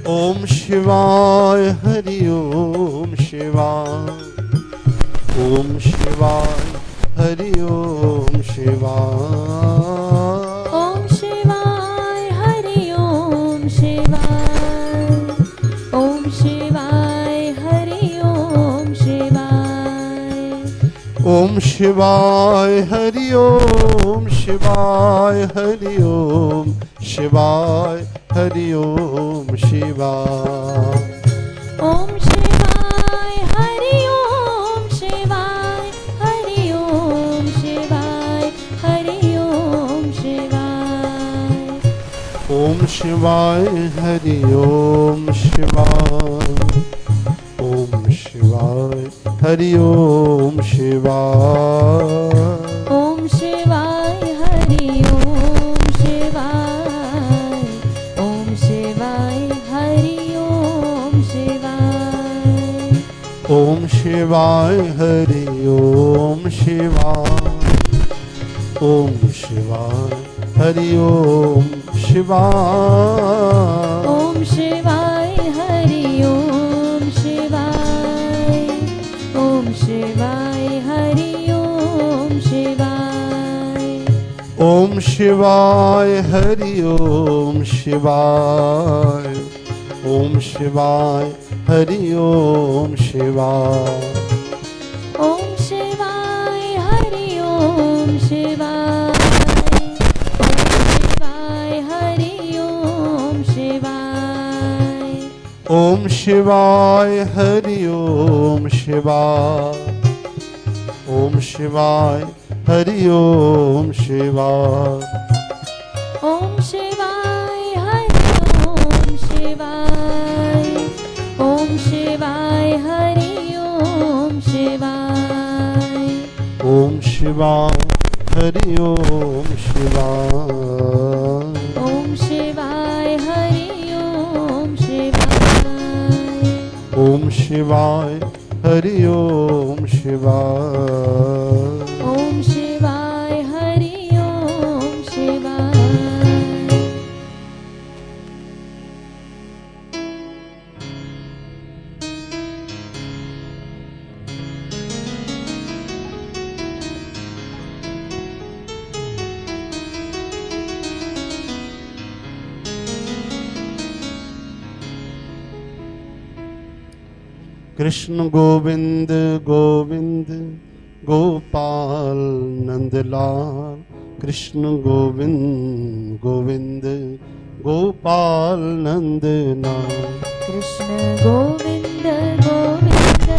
ओम शिवाय हरि ओम शिवाय। ओम शिवाय हरि ओम शिवाय। ओम शिवाय हरि ओम शिवाय। ओम शिवाय हरि ओम शिवाय। ओम शिवाय हरि ओम शिवाय। हरि ओम शिवाय हरि ओम शिवाय। ओम शिवाय हरि ओम शिवाय। हरि ओम शिवाय। हरि ओम शिवाय। ओम शिवाय हरि ओम शिवाय। ओम शिवाय हरि ओम शिवाय। ओम शिवाय हरि ओम शिवाय। ओम शिवाय हरि ओम शिवाय। ओम शिवाय हरि ओम शिवाय। ओम शिवाय हरि ओम शिवाय। ओम शिवाय हरि ओम शिवाय। ओम शिवाय हरि ओम शिवाय। ओम शिवाय हरि ओम शिवाय। ओम शिवाय हरि ओम शिवाय। ओम शिवाय हरि ओम शिवाय। ओम शिवाय हरि ओम शिवाय। ओम शिवाय हरि ओम शिवाय। ओम शिवाय हरि ओम शिवाय। ओम शिवाय हरि ओम शिवाय। ओम शिवाय हरि ओम शिवाय। ओम शिवाय हरि ओम शिवाय। ओम शिवाय हरि ओम शिवाय। ओम शिवाय हरि ओम शिवाय। कृष्ण गोविंद गोविंद गोपाल नंदलाल। कृष्ण गोविंद गोविंद गोपाल नंदलाल। कृष्ण गोविंद गोविंद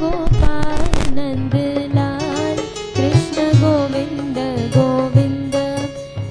गोपाल नंदलाल। कृष्ण गोविंद गोविंद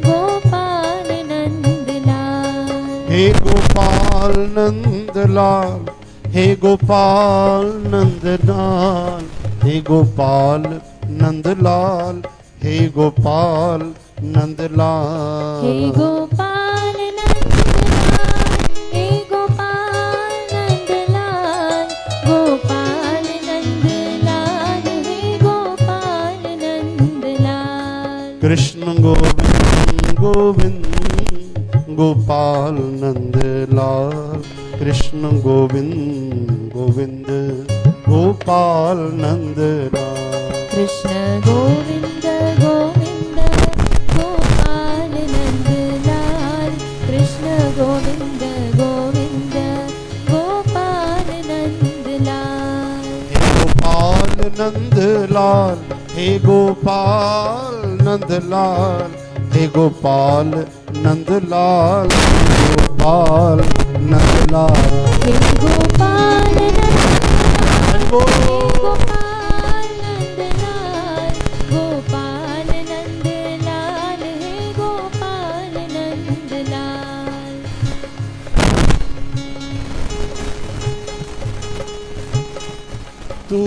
गोपाल नंदलाल। हे गोपाल नंदलाल, हे गोपाल नंदलाल, हे गोपाल नंदलाल, हे गोपाल नंदलाल। हे गोपाल नंदलाल, हे गोपाल नंदलाल, गोपाल नंदलाल, हे गोपाल नंदलाल। कृष्ण गोविंद गोविंद गोपाल नंदलाल। कृष्ण गोविंद गोविंद गोपाल नंदलाल। कृष्ण गोविंद गोविंद गोपाल नंदलाल। कृष्ण गोविंद गोविंद गोपाल नंदलाल। हे गोपाल नंदलाल, हे गोपाल नंदलाल, हे गोपाल नंदलाल, हे गोपाल नंदलाल, गो गोपाल नंदलाल, गोपाल नंदलाल, हे गोपाल नंदलाल। तू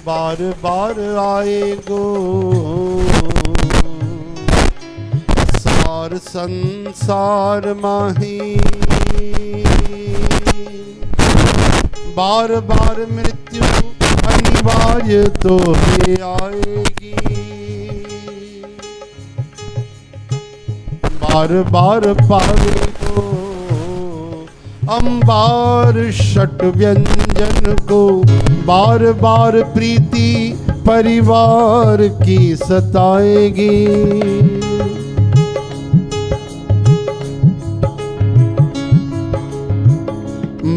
बार बार आएगो सार संसार माही। बार बार मृत्यु अनिवार्य तो ही आएगी। बार बार पावेगो अंबार षट व्यंजन को। बार बार प्रीति परिवार की सताएगी।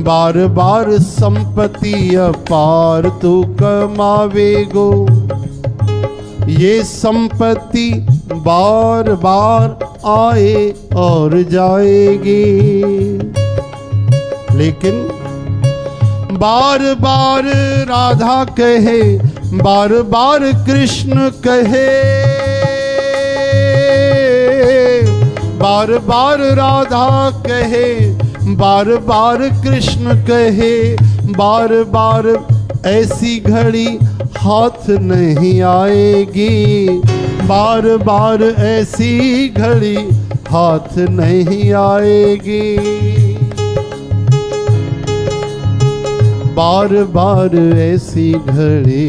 बार बार संपत्ति अपार तू कमावेगो। ये संपत्ति बार बार आए और जाएगी। लेकिन बार बार राधा कहे, बार बार कृष्ण कहे, बार बार राधा कहे, बार बार कृष्ण कहे, बार बार ऐसी घड़ी हाथ नहीं आएगी। बार बार ऐसी घड़ी हाथ नहीं आएगी। बार बार ऐसी घड़ी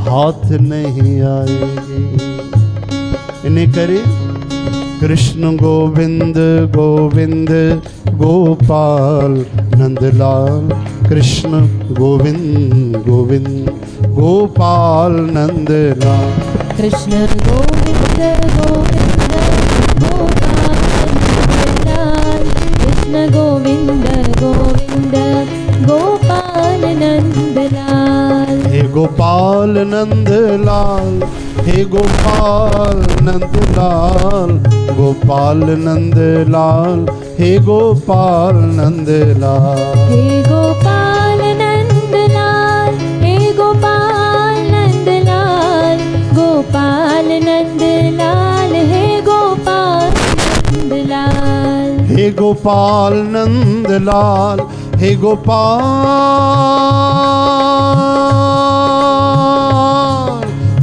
हाथ नहीं आएगी। इन्हें करे कृष्ण गोविंद गोविंद गोपाल नंदलाल। कृष्ण गोविंद गोविंद गोपाल नंदलाल। कृष्ण गोविंद गोविंद गोपाल नंदलाल। कृष्ण गोविंद गोपाल नंद लाल, हे गोपाल नंद लाल, गोपाल नंद लाल, हे गोपाल नंद लाल। हे गोपाल नंद लाल, हे गोपाल नंद लाल, गोपाल नंद लाल, हे गोपाल नंद लाल। हे गोपाल नंद लाल, हे गोपाल,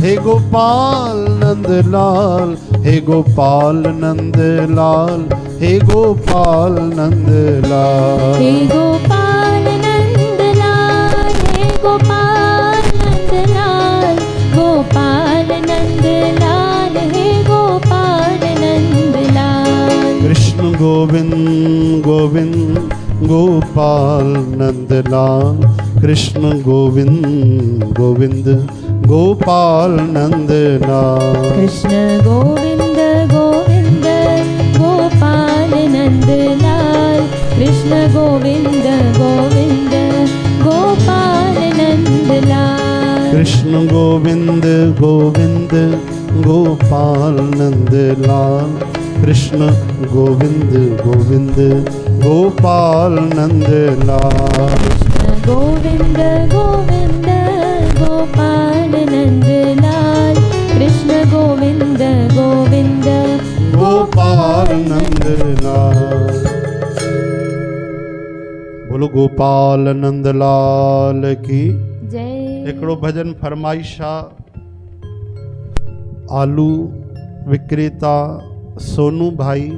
हे गोपाल नंद लाल, हे गोपाल नंद लाल, हे गोपाल नंद लाल। हे गोपाल नंद लाल, हे गोपाल नंद लाल, गोपाल नंद लाल, हे गोपाल नंद लाल। कृष्ण गोविंद गोविंद गोपाल नंद लाल, कृष्ण गोविंद गोविंद गोपाल नंद लाल। कृष्ण गोविंद गोविंद गोपाल नंद लाल, कृष्ण गोविंद गोविंद गोपाल नंद लाल। कृष्ण गोविंद गोविंद गोपाल नंद लाल, कृष्ण गोविंद गोविंद गोपाल नंद लाल। कृष्ण गोविंद गोविंद गोपाल नंद लाल, कृष्ण गोविंद गोविंद गोपाल नंद लाल। बोलो गोपाल नंद लाल की जय। हिकिड़ो भजन फरमाइश आहे, आलू विक्रेता सोनू भाई,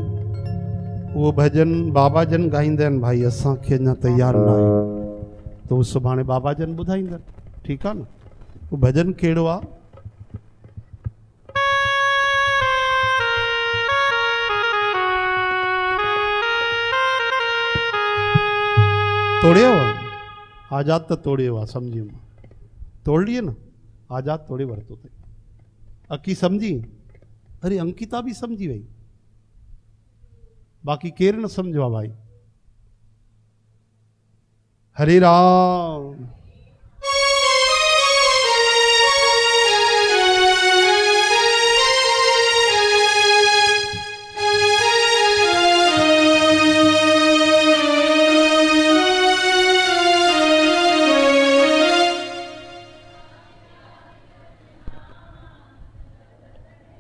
वो भजन बाबा जन गाईंदा आहिनि भाई, असांखे अञा तयारु न आहे, त उहो सुभाणे बाबा जन ॿुधाईंदा। ठीकु आहे न? वो भजन कहिड़ो आहे? तोड़ियो आजाद त तोड़ियो आहे, सम्झी मां तोड़ लिए न, आजाद तोड़े वरितो अथई। अकी सम्झी? अरे अंकिता भी समझी वही, बाकी केर न समझो भाई। हरे राम।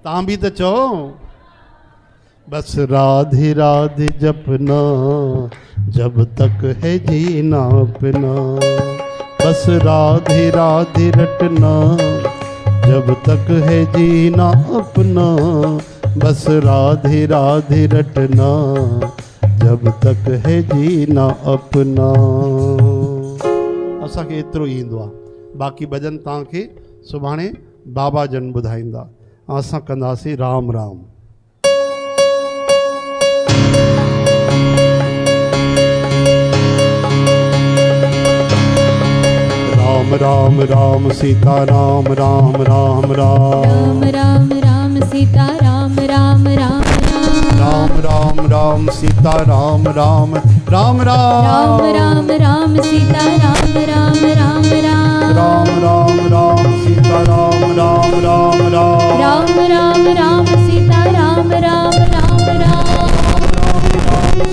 तां भी तो चो, बस राधे राधे जपना जब तक है जीना अपना, बस राधे राधे रटना जब तक है जीना अपना, बस राधे राधे रटना जब तक है जीना अपना। असांखे एतिरो ई ईंदो आहे, बाक़ी भजन तव्हांखे सुभाणे बाबा जन ॿुधाईंदा। असां कंदासीं राम राम। राम राम राम सीता राम राम राम राम राम राम सीता राम राम राम राम राम राम सीता राम राम राम राम राम राम सीता राम राम राम राम राम राम सीता राम राम राम राम राम राम सीता राम राम राम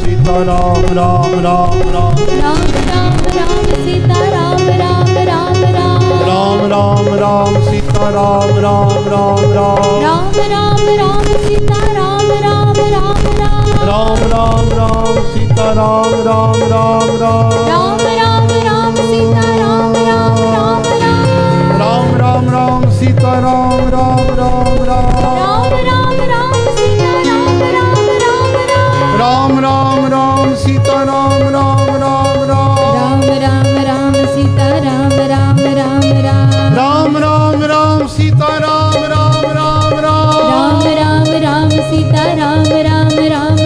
सीता राम राम राम राम राम राम राम सीता राम राम राम राम राम राम सीता राम राम राम राम राम राम सीता राम राम राम राम राम राम सीता राम राम राम राम राम राम सीता राम राम राम राम राम राम सीता राम राम राम राम राम राम सीता राम राम राम राम राम राम सीता राम राम राम राम राम राम सीता राम राम राम राम राम राम सीता राम राम राम राम राम राम सीता राम राम राम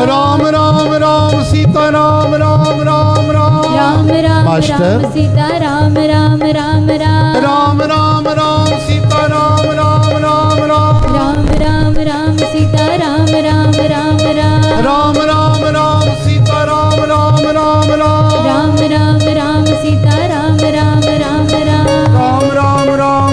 राम राम राम सीता राम राम राम राम राम मास्टर। राम सीता राम राम राम राम राम राम सीता राम राम राम राम राम राम सीता राम राम राम राम राम राम सीता राम राम राम राम राम राम सीता राम राम राम राम राम राम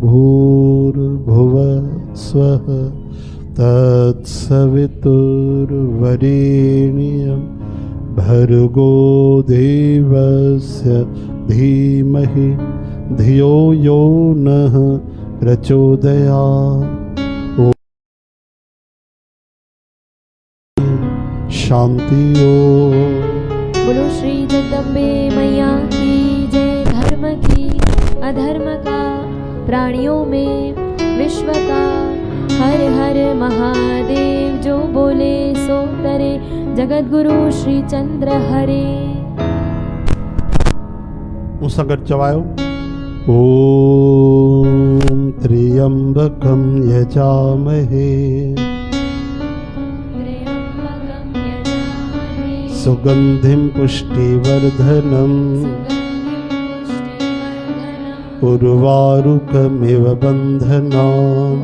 भूर्भुवः स्वः तत्सवितुर्वरेण्यं भर्गो देवस्य धीमहि धियो यो नः प्रचोदयात्। ओम शांति। ओम। बोलो श्री जगदम्बे मैया की जय। धर्म की अधर्म का प्राणियों में विश्व का हर हर महादेव। जो बोले सो तरे जगत गुरु श्री चंद्र हरे। उसागर चवायो। ओम त्र्यंबकं यजामहे सुगंधिं पुष्टिवर्धनम् उर्वारुकमिव बन्धनान्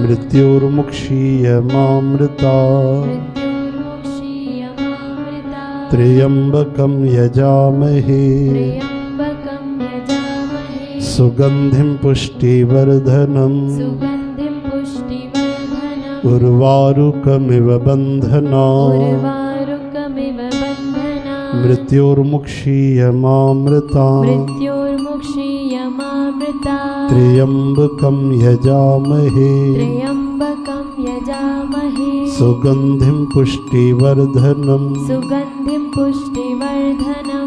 मृत्युर्मुक्षीयमामृतात्। त्र्यंबकं यजामहे सुगंधिं पुष्टिवर्धनम् उर्वारुकमिव बन्धनान् मृत्युर्मुक्षीयमामृतात्। त्र्यंबकं यजामहे सुगंधिं पुष्टिवर्धनम्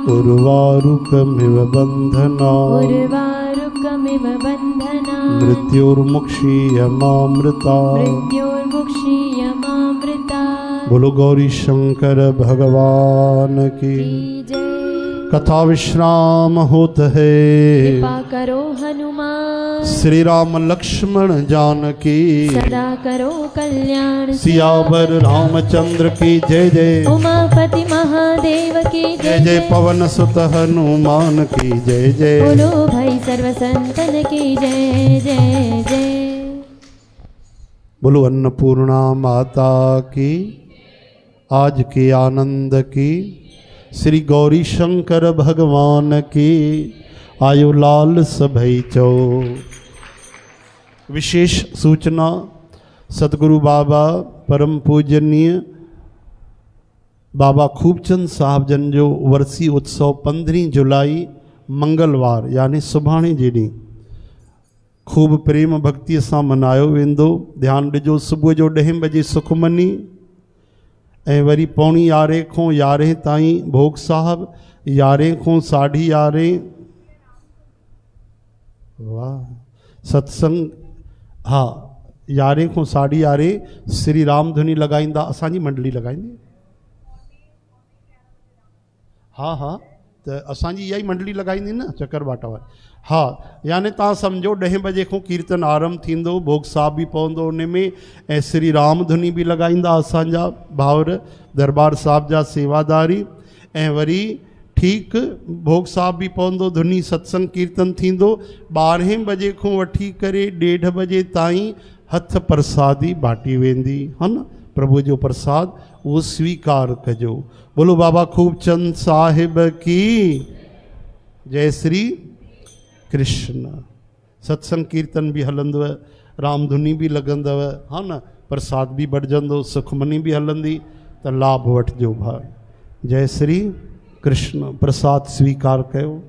उर्वारुकमिव बन्धनान् मृत्युर्मुक्षीयमामृतात्। बोलो गौरी शंकर भगवान की। कथा विश्राम होत है। कृपा करो हनुमान। श्री राम लक्ष्मण जानकी सदा करो कल्याण। सियावर रामचंद्र की जय जय। उमापति महादेव की जय जय। पवन सुत हनुमान की जय जय। बोलो भाई सर्व संतन की जय जय जय। बोलो अन्नपूर्णा माता की। आज के आनंद की। श्री गौरी शंकर भगवान की। आयो लाल सभई चो। विशेष सूचना सतगुरु बाबा परम पूजनीय बाबा खूबचंद साहब जन जो वर्सी उत्सव 15 जुलाई मंगलवार यानी सुभाणे जे ॾींहुं खूब प्रेम भक्ति सां मनायो वेंदो। ध्यान ॾिजो सुबुह जो 10 बजे सुखमनी ऐं वरी 11:45 खां 11 ताईं भोग साहब। 11 खां 11:30 वाह सत्संग। हाँ 11 खां 11:30 श्री राम धुनी लॻाईंदा असांजी मंडली लॻाईंदी। हाँ हाँ त असांजी इहा ई मंडली लॻाईंदी न चकर बाटा वारी। हाँ यानी तव्हां सम्झो 10 बजे खां कीर्तन आरंभ थींदो। भोग साहब बि पवंदो उन में ऐं श्री राम धुनी बि लॻाईंदा असांजा भाउर दरबार साहिब जा सेवादारी। ऐं वरी ठीक भोग साहब बि पवंदो धुनी सत्संग कीर्तन थींदो। 12 बजे खां वठी करे 1:30 बजे ताईं हथ प्रसादी बाटी वेंदी है न। प्रभु जो प्रसाद वो स्वीकार कजो। बोलो बाबा खूबचंद साहिब की जय। श्री कृष्ण। सत्संग कीर्तन भी हलंदव, राम धुनी भी लगंदव हाँ न। प्रसाद भी बढ़जंदो, सुखमनी भी हलंदी त लाभ वठिजो भाई। जय श्री कृष्ण। प्रसाद स्वीकार कयो।